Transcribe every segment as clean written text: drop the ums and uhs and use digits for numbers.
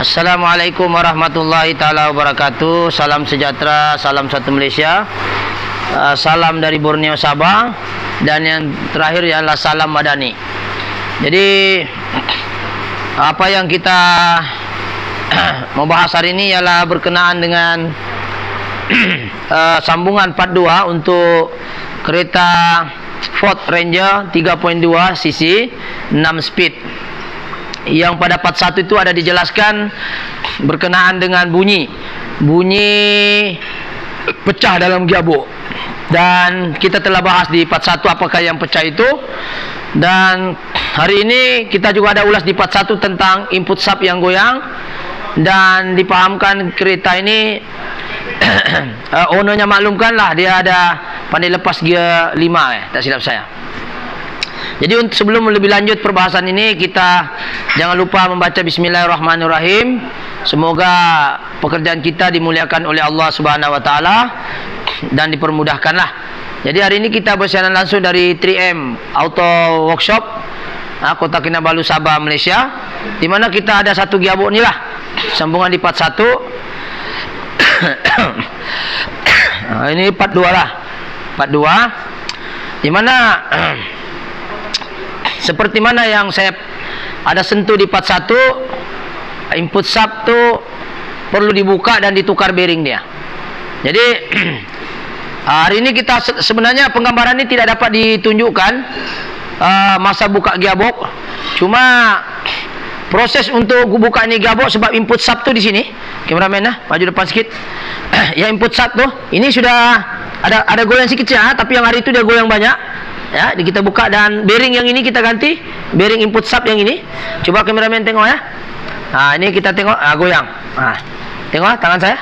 Assalamualaikum warahmatullahi taala wabarakatuh. Salam sejahtera, salam satu Malaysia. Salam dari Borneo Sabah, dan yang terakhir ialah salam madani. Jadi apa yang kita mau bahas hari ini ialah berkenaan dengan sambungan part 2 untuk kereta Ford Ranger 3.2 cc 6 speed, yang pada part 1 itu ada dijelaskan berkenaan dengan bunyi pecah dalam gearbox, dan kita telah bahas di part 1 apakah yang pecah itu. Dan hari ini kita juga ada ulas di part 1 tentang input sub yang goyang, dan dipahamkan kereta ini ownernya maklumkanlah dia ada pandai lepas gear 5 tak silap saya. Jadi sebelum lebih lanjut perbahasan ini, kita jangan lupa membaca Bismillahirrahmanirrahim. Semoga pekerjaan kita dimuliakan oleh Allah Subhanahu Wa Taala dan dipermudahkanlah. Jadi hari ini kita bersiaran langsung dari 3M Auto Workshop, Kota Kinabalu, Sabah, Malaysia, di mana kita ada satu gearbox ni lah, sambungan di part 1. Ini part 2 lah, part 2, di mana seperti mana yang saya ada sentuh di part 1, input sub tu perlu dibuka dan ditukar bearing dia. Jadi hari ini kita sebenarnya penggambaran ini tidak dapat ditunjukkan masa buka gearbox. Cuma proses untuk buka ini gearbox sebab input sub tu di sini. Kameraman maju depan sikit. Ya, input sub tu ini sudah ada goyang sikit saja, tapi yang hari itu dia goyang banyak. Ya, kita buka, dan bearing yang ini kita ganti, bearing input sub yang ini. Coba kameramen tengok ya. Ini kita tengok goyang. Tengok tangan saya.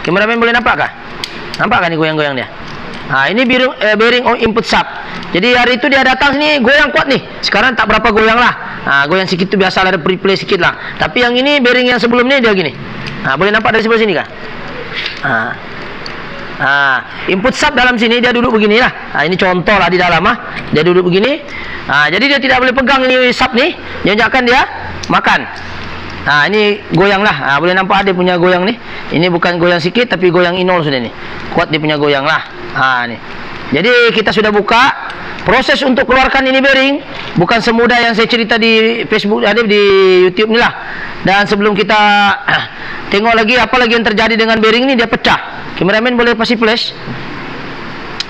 Kameramen boleh nampak kah? Nampak kan ni goyang-goyang dia? Ini bearing input sub. Jadi hari itu dia datang sini goyang kuat nih. Sekarang tak berapa goyang lah. Goyang sikit tu biasa, ada pre-play sikit lah. Tapi yang ini bearing yang sebelum ni dia gini. Boleh nampak dari sebelah sini kah? Input sub dalam sini dia duduk beginilah. Ini contoh lah di dalam dia duduk begini. Jadi dia tidak boleh pegang ini sub ni, jangan dia makan. Ini goyang lah. Boleh nampak dia punya goyang ni. Ini bukan goyang sikit, tapi goyang inol sudah ni. Kuat dia punya goyang lah. Ni. Jadi kita sudah buka. Proses untuk keluarkan ini bearing bukan semudah yang saya cerita di Facebook, ada di YouTube ni lah. Dan sebelum kita tengok lagi apa lagi yang terjadi dengan bearing ni, dia pecah. Kameramen boleh pasti flash.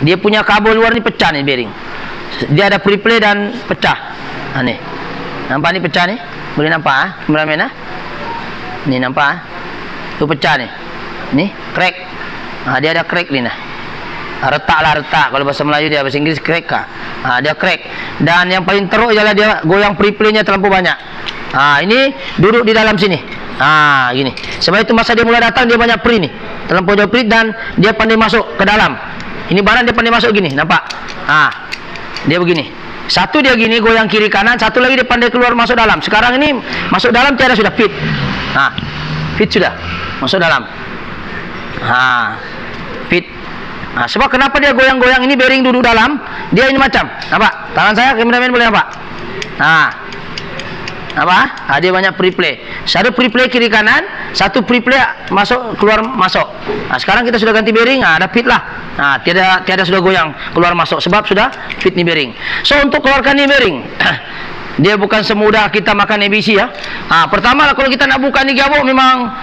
Dia punya kabel luar ni pecah ni bearing. Dia ada pre-play dan pecah. Ni. Nampak ni pecah ni? Boleh nampak kameramen Ni nampak tu pecah ni. Ni crack. Dia ada crack ni nah. Retak. Kalau bahasa Melayu dia, bahasa Inggeris crack kah? Dia crack. Dan yang paling teruk ialah dia goyang pre-playnya terlampau banyak. Ini duduk di dalam sini. Gini. Sebab itu masa dia mula datang dia banyak pre ni. Terlampau jauh pre, dan dia pandai masuk ke dalam. Ini barang dia pandai masuk gini, nampak? Dia begini. Satu dia gini goyang kiri kanan, satu lagi dia pandai keluar masuk dalam. Sekarang ini masuk dalam tiada sudah fit. Fit sudah. Masuk dalam. Fit. Sebab kenapa dia goyang-goyang ini, bearing duduk dalam, dia ini macam, nampak? Tangan saya, kameramen boleh nampak? Dia banyak pre-play. Satu pre-play kiri kanan, satu pre-play masuk keluar masuk. Sekarang kita sudah ganti bearing, ada fit lah. Tiada sudah goyang keluar masuk, sebab sudah fit ni bearing. So untuk keluarkan ni bearing, dia bukan semudah kita makan ABC ya. Pertama lah, kalau kita nak buka ni gearbox, memang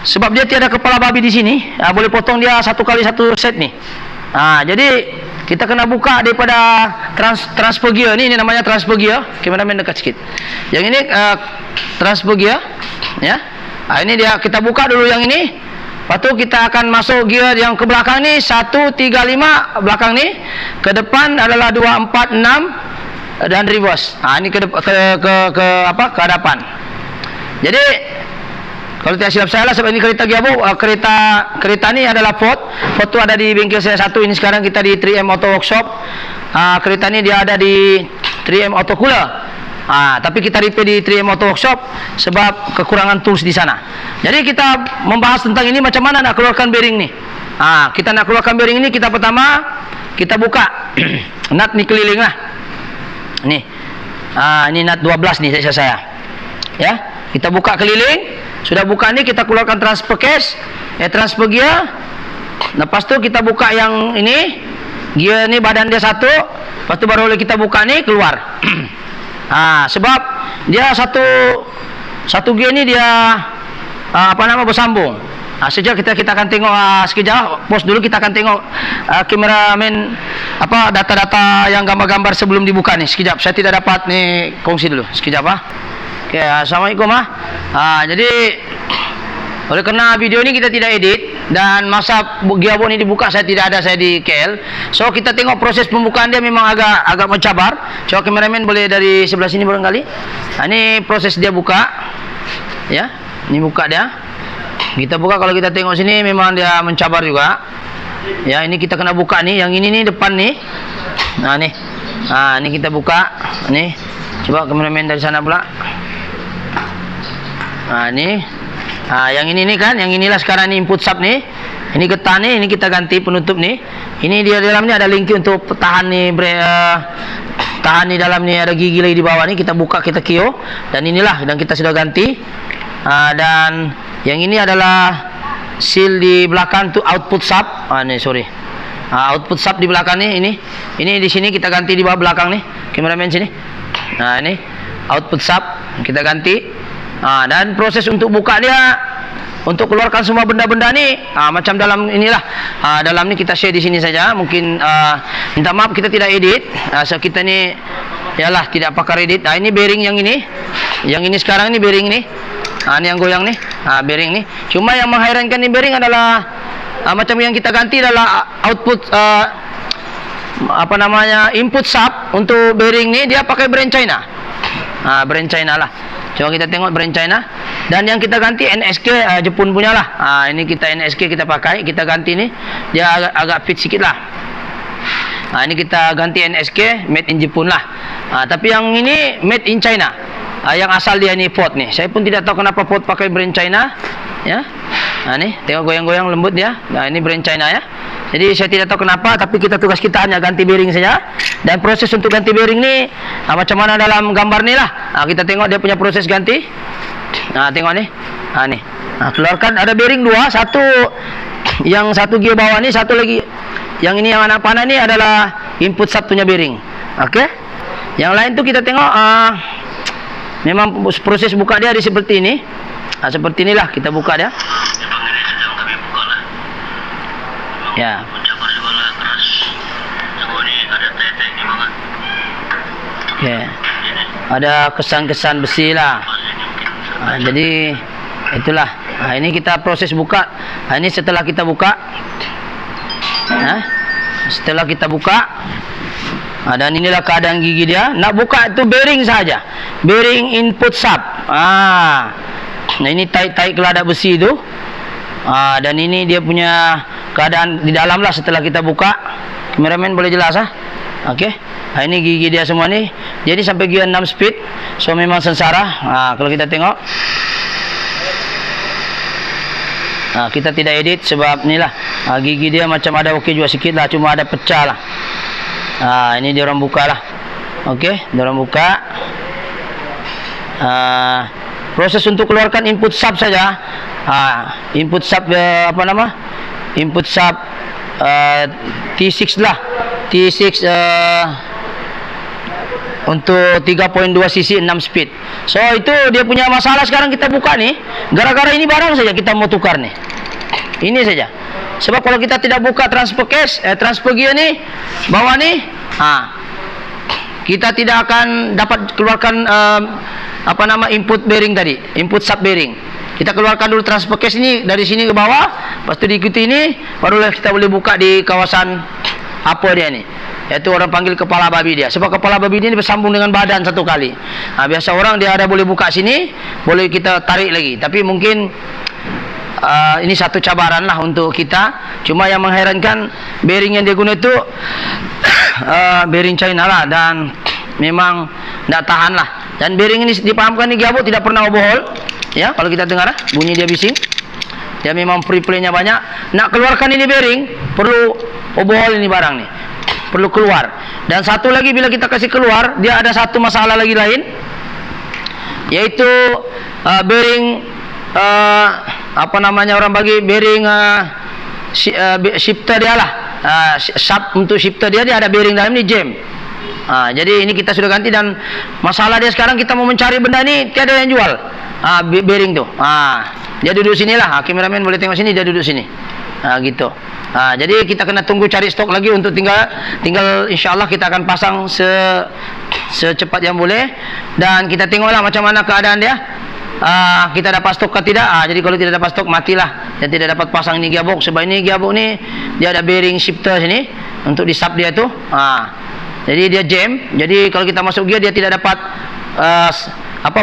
sebab dia tiada kepala babi di sini, boleh potong dia satu kali satu set ni. Jadi kita kena buka daripada transfer gear ni. Ini namanya transfer gear. Kameramen dekat sikit. Yang ini transfer gear ya. Ini dia, kita buka dulu yang ini. Lepas tu kita akan masuk gear yang ke belakang ni, 1, 3, 5 belakang ni. Ke depan adalah 2, 4, 6 dan reverse. Ini ke hadapan. Jadi kalau tidak silap saya lah, sebab ini kereta gearbox, kereta ni adalah Ford tu ada di bengkel saya satu. Ini sekarang kita di 3M Auto Workshop. Kereta ni dia ada di 3M Auto Cooler. Tapi kita repair di 3M Auto Workshop sebab kekurangan tools di sana. Jadi kita membahas tentang ini, macam mana nak keluarkan bearing ni. Kita nak keluarkan bearing ini, kita pertama kita buka nut ni keliling lah. Ni. Ini nut 12 ni saya. Ya. Kita buka keliling. Sudah buka ni, kita keluarkan transfer case, transfer gear. Lepas tu kita buka yang ini, gear ni badan dia satu. Lepas tu baru kita buka ni, keluar. Sebab dia satu gear ni dia bersambung. Sejak kita akan tengok sekejap, pause dulu, kita akan tengok kameramen data-data yang gambar-gambar sebelum dibuka ni. Sekejap, saya tidak dapat ni, kongsi dulu sekejap. Okey, assalamualaikum. Jadi oleh kerana video ni kita tidak edit dan masa gearbox ni dibuka saya di KL. So kita tengok proses pembukaan dia memang agak mencabar. Coba kameramen boleh dari sebelah sini barangkali. Ini proses dia buka. Ya, ini buka dia. Kita buka, kalau kita tengok sini memang dia mencabar juga. Ya, ini kita kena buka nih, yang ini nih depan nih. Nih. Ini kita buka. Nih. Coba kameramen dari sana pula. Nih. Yang ini nih kan, yang inilah sekarang nih input sub nih. Ini getah nih, ini kita ganti penutup nih. Ini dia dalam nih ada lingki untuk tahan nih tahan nih, dalam nih ada gigi lagi di bawah nih. Kita buka, kita kio, dan inilah, dan kita sudah ganti. Dan yang ini adalah seal di belakang tuh output sub. Output sub di belakang nih, ini di sini kita ganti di bawah belakang nih. Kameramen sini. Ini output sub kita ganti. Dan proses untuk buka dia, untuk keluarkan semua benda-benda ni, macam dalam inilah. Dalam ni kita share di sini saja. Mungkin minta maaf kita tidak edit. So kita ni yalah tidak pakai edit. Ini bearing yang ini. Yang ini sekarang ni bearing ni. Ini yang goyang nih, bearing nih. Cuma yang menghairankan nih bearing adalah macam yang kita ganti adalah output input sub untuk bearing nih, dia pakai brand China. Brand China lah. Coba kita tengok brand China. Dan yang kita ganti NSK Jepun punya lah. Ini kita NSK kita pakai, kita ganti nih. Dia agak fit sikit lah. Ini kita ganti NSK made in Jepun lah. Tapi yang ini made in China. Yang asal dia ni pot nih. Saya pun tidak tahu kenapa pot pakai brand China. Ya. Nih, tengok goyang-goyang lembut dia. Ini brand China ya. Jadi saya tidak tahu kenapa, tapi tugas kita hanya ganti bearing saja. Dan proses untuk ganti bearing ni macam mana dalam gambar ni lah. Kita tengok dia punya proses ganti. Tengok nih. Nih. Keluarkan, ada bearing dua, satu yang satu gear bawah ni, satu lagi yang ini yang anak panah ni adalah input sub punya bearing. Okey. Yang lain tu kita tengok memang proses buka dia seperti ini. Seperti inilah kita buka dia. Ya. Okay. Ada kesan-kesan besi lah. Jadi itulah. Ini kita proses buka. Ini setelah kita buka. Setelah kita buka. Dan inilah keadaan gigi dia. Nak buka itu bearing saja. Bearing input sub. Nah ini taik keladak besi itu. Dan ini dia punya keadaan di dalam lah setelah kita buka. Kameramen boleh jelas Okey. Ini gigi dia semua ni. Jadi sampai gear 6 speed. So memang sengsara. Kalau kita tengok. Kita tidak edit sebab inilah gigi dia macam ada okey juga sikit lah, cuma ada pecah lah. Ini dia orang buka lah. Okey, dia orang buka. Proses untuk keluarkan input sub saja. Input sub input sub T6 lah. T6 untuk 3.2 cc 6 speed. So itu dia punya masalah sekarang kita buka nih. Gara-gara ini barang saja kita mau tukar nih. Ini saja. Sebab kalau kita tidak buka transfer case, transfer gear nih, bawah nih, kita tidak akan dapat keluarkan input bearing tadi, input sub bearing. Kita keluarkan dulu transfer case ini dari sini ke bawah, lepas itu diikuti ini, barulah kita boleh buka di kawasan apa dia ni. Yaitu orang panggil kepala babi dia. Sebab kepala babi dia ni bersambung dengan badan satu kali. Biasa orang dia ada boleh buka sini, boleh kita tarik lagi. Tapi mungkin ini satu cabaran lah untuk kita. Cuma yang mengherankan bearing yang dia guna itu bearing China lah, dan memang tidak tahan lah. Dan bearing ini dipahamkan ni gearbox tidak pernah overhaul. Ya, kalau kita dengar bunyi dia bising. Dia memang free play-nya banyak. Nak keluarkan ini bearing perlu overhaul ini barang ni. Perlu keluar. Dan satu lagi bila kita kasih keluar, dia ada satu masalah lagi lain. yaitu bearing apa namanya orang bagi bearing shifter dia lah. Shaft untuk shifter dia ada bearing dalam ni jam. Jadi ini kita sudah ganti, dan masalah dia sekarang kita mau mencari benda ni tiada yang jual. Bearing tu. Dia duduk sini lah. Kameramen boleh tengok sini, dia duduk sini. Gitu. Jadi kita kena tunggu cari stok lagi untuk tinggal insyaAllah kita akan pasang secepat yang boleh, dan kita tengoklah macam mana keadaan dia. Kita dapat stok ke tidak. Jadi kalau tidak dapat stok, matilah. Dan tidak dapat pasang ni gearbox. Sebab ini gearbox ni dia ada bearing shifter sini untuk di sub dia tu. Jadi dia jam. Jadi kalau kita masuk gear, dia tidak dapat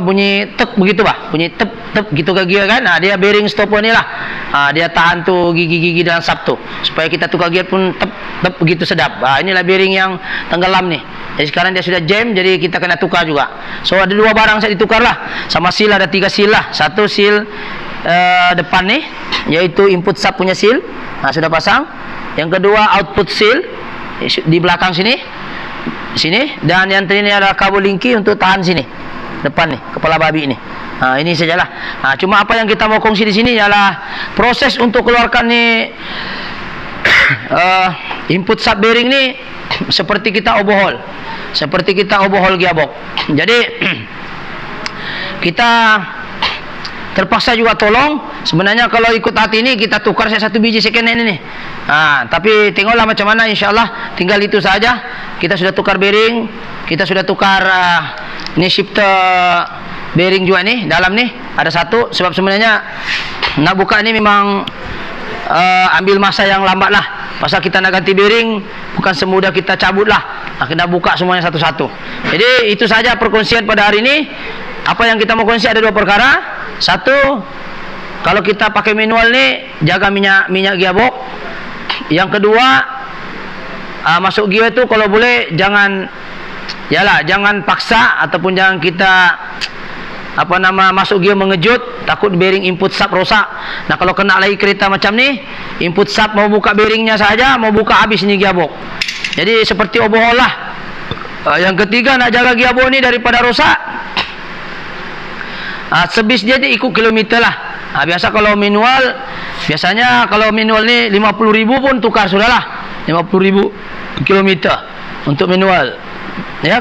bunyi tek begitu bah. Bunyi tep gitu ke gear kan. Dia bearing stopper ni lah. Dia tahan tu gigi-gigi dalam sub tu, supaya kita tukar gear pun tep begitu sedap. Inilah bearing yang tenggelam ni. Jadi sekarang dia sudah jam, jadi kita kena tukar juga. So ada dua barang saya ditukar lah. Sama seal ada 3 seal lah. Satu seal depan ni, yaitu input sub punya seal. Sudah pasang. Yang kedua output seal di belakang sini. Dan yang terakhir ni ada kabel linki untuk tahan sini depan ni, kepala babi ni. Ini sajalah. Cuma apa yang kita mau kongsi di sini ialah proses untuk keluarkan ni input sub bearing ni seperti kita overhaul gearbox. Jadi kita terpaksa juga tolong. Sebenarnya kalau ikut hati ini kita tukar saya 1 biji second hand ini. Tapi tengoklah macam mana, insyaAllah tinggal itu saja. Kita sudah tukar bearing, kita sudah tukar ini shifter bearing juga nih, dalam nih ada satu. Sebab sebenarnya nak buka ini memang ambil masa yang lambat lah. Pasal kita nak ganti bearing bukan semudah kita cabut lah. Kena buka semuanya satu-satu. Jadi itu saja perkongsian pada hari ini. Apa yang kita mau kongsi ada 2 perkara. Satu, kalau kita pakai manual ni, jaga minyak gearbox. Yang kedua, masuk gear tu kalau boleh jangan paksa, ataupun jangan kita masuk gear mengejut, takut bearing input sub rosak. Kalau kena lagi kereta macam ni, input sub mau buka bearingnya saja, mau buka habis ni gearbox. Jadi seperti overhaul lah. Yang ketiga, nak jaga gearbox ni daripada rosak, servis dia ikut kilometer lah. Biasa kalau manual, biasanya kalau manual ni 50.000 pun tukar sudah lah. 50.000 kilometer untuk manual, ya.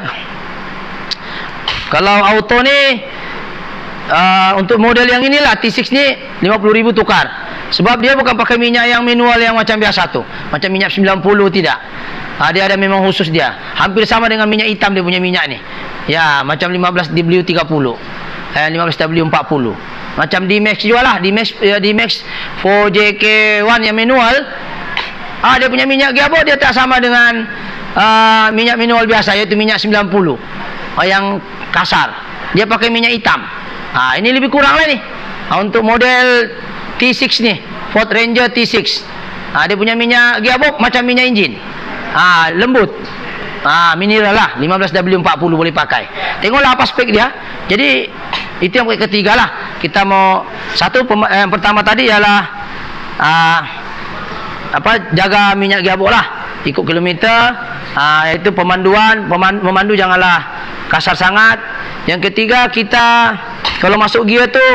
Kalau auto ni untuk model yang inilah T6 ni 50.000 tukar. Sebab dia bukan pakai minyak yang manual yang macam biasa tu, macam minyak 90, tidak. Dia ada memang khusus dia. Hampir sama dengan minyak hitam dia punya minyak ni. Ya, macam 15W30, 15W40. Macam D-Max juga lah. D-Max 4JK1 yang manual. Dia punya minyak gearbox dia tak sama dengan minyak manual biasa, iaitu minyak 90 yang kasar. Dia pakai minyak hitam. Ini lebih kurang lah ni. Untuk model T6 ni, Ford Ranger T6. Dia punya minyak gearbox macam minyak enjin. Lembut. Mineral lah, 15W40 boleh pakai. Tengoklah apa spek dia. Jadi itu yang ketiga lah. Kita mau yang pertama tadi ialah jaga minyak gearbox lah, ikut kilometer. Itu memandu janganlah kasar sangat. Yang ketiga, kita kalau masuk gear tu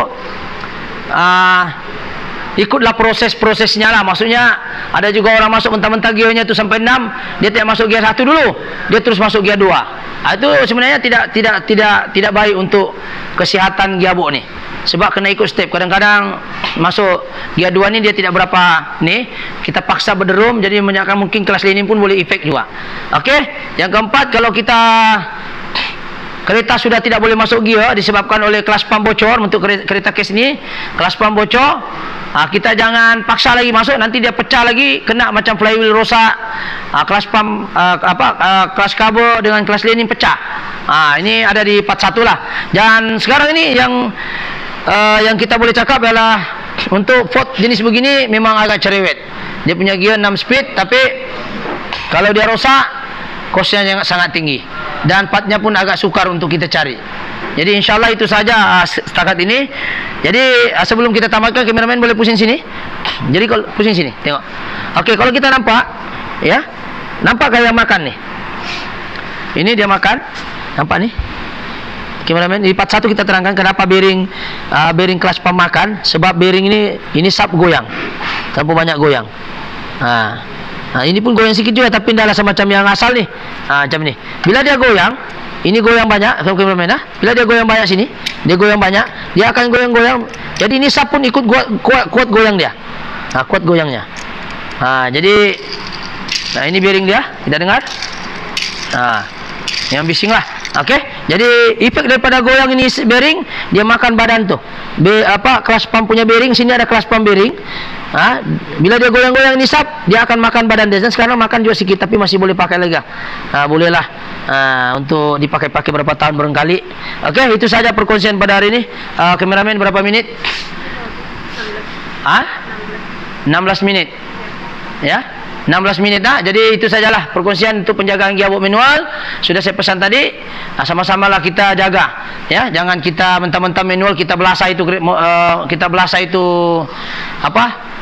ikutlah proses-prosesnya lah. Maksudnya ada juga orang masuk mentah-mentah gearnya tu sampai 6, dia tidak masuk gear 1 dulu, dia terus masuk gear 2. Itu sebenarnya tidak baik untuk kesihatan gearbox ni. Sebab kena ikut step. Kadang-kadang masuk gear 2 ni dia tidak berapa ni, kita paksa berderum, jadi menyebabkan mungkin kelas lining pun boleh efek juga. Okey. Yang keempat, kalau kereta sudah tidak boleh masuk gear disebabkan oleh kelas pam bocor. Untuk kereta case ni, kelas pam bocor, kita jangan paksa lagi masuk, nanti dia pecah lagi, kena macam flywheel rosak, kelas pam kelas kabel dengan kelas lining pecah. Ini ada di part 1 lah. Dan sekarang ini yang kita boleh cakap adalah untuk Ford jenis begini memang agak cerewet. Dia punya gear 6 speed, tapi kalau dia rosak, kosnya sangat tinggi, dan partnya pun agak sukar untuk kita cari. Jadi insyaAllah itu saja setakat ini. Jadi sebelum kita tamatkan, kameramen boleh pusing sini. Jadi kalau pusing sini, tengok. Okey, kalau kita nampak, ya, nampak kayak makan nih. Ini dia makan, nampak nih. Kameramen, di part 1 kita terangkan kenapa bearing bearing clutch pump makan. Sebab bearing ini sub goyang, terlalu banyak goyang. Ini pun goyang sedikit juga, tapi tidaklah semacam yang asal nih. Macam ni. Bila dia goyang, ini goyang banyak, kameramen. Bila dia goyang banyak sini, dia goyang banyak, dia akan goyang-goyang. Jadi ini sub pun ikut kuat goyang dia. Kuat goyangnya. Jadi ini bearing dia, kita dengar. Yang bising lah. Okey. Jadi efek daripada goyang ini bearing, dia makan badan tu. Clutch pump punya bearing, sini ada clutch pump bearing. Bila dia goyang-goyang ini sub, dia akan makan badan dia. Dan sekarang makan juga sikit, tapi masih boleh pakai lagi. Bolehlah untuk dipakai-pakai berapa tahun barangkali. Okey, itu saja perkongsian pada hari ini. Kameramen, berapa minit? 16 minit. Ya. 16 minit Jadi itu sajalah perkongsian untuk penjagaan gearbox manual. Sudah saya pesan tadi, sama-samalah kita jaga, ya. Jangan kita mentah-mentah manual kita belasah itu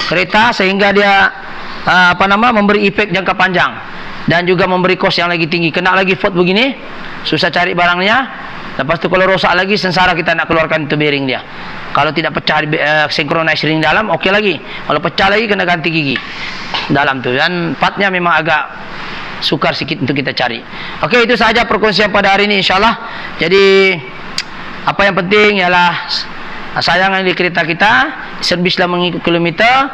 kereta sehingga dia memberi efek jangka panjang dan juga memberi kos yang lagi tinggi. Kena lagi fault begini, susah cari barangnya. Lepas tu kalau rosak lagi, sengsara kita nak keluarkan itu bearing dia. Kalau tidak pecah synchronize ring dalam, okey lagi. Kalau pecah lagi, kena ganti gigi dalam tu. Dan partnya memang agak sukar sikit untuk kita cari. Okey, itu sahaja perkongsian pada hari ini, insyaAllah. Jadi apa yang penting ialah sayang di kereta kita, servislah mengikut kilometer,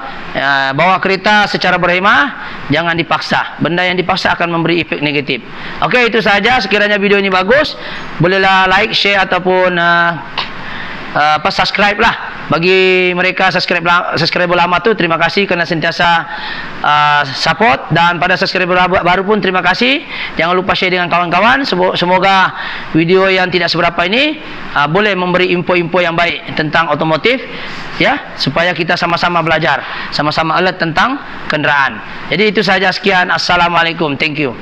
bawa kereta secara berhemah, jangan dipaksa. Benda yang dipaksa akan memberi efek negatif. Okey, itu sahaja. Sekiranya video ini bagus, bolehlah like, share ataupun subscribe lah. Bagi mereka subscriber lama tu, terima kasih kerana sentiasa support. Dan pada subscriber baru pun terima kasih. Jangan lupa share dengan kawan-kawan. Semoga video yang tidak seberapa ini boleh memberi info-info yang baik tentang otomotif, ya, supaya kita sama-sama belajar, sama-sama alert tentang kenderaan. Jadi itu saja, sekian. Assalamualaikum. Thank you.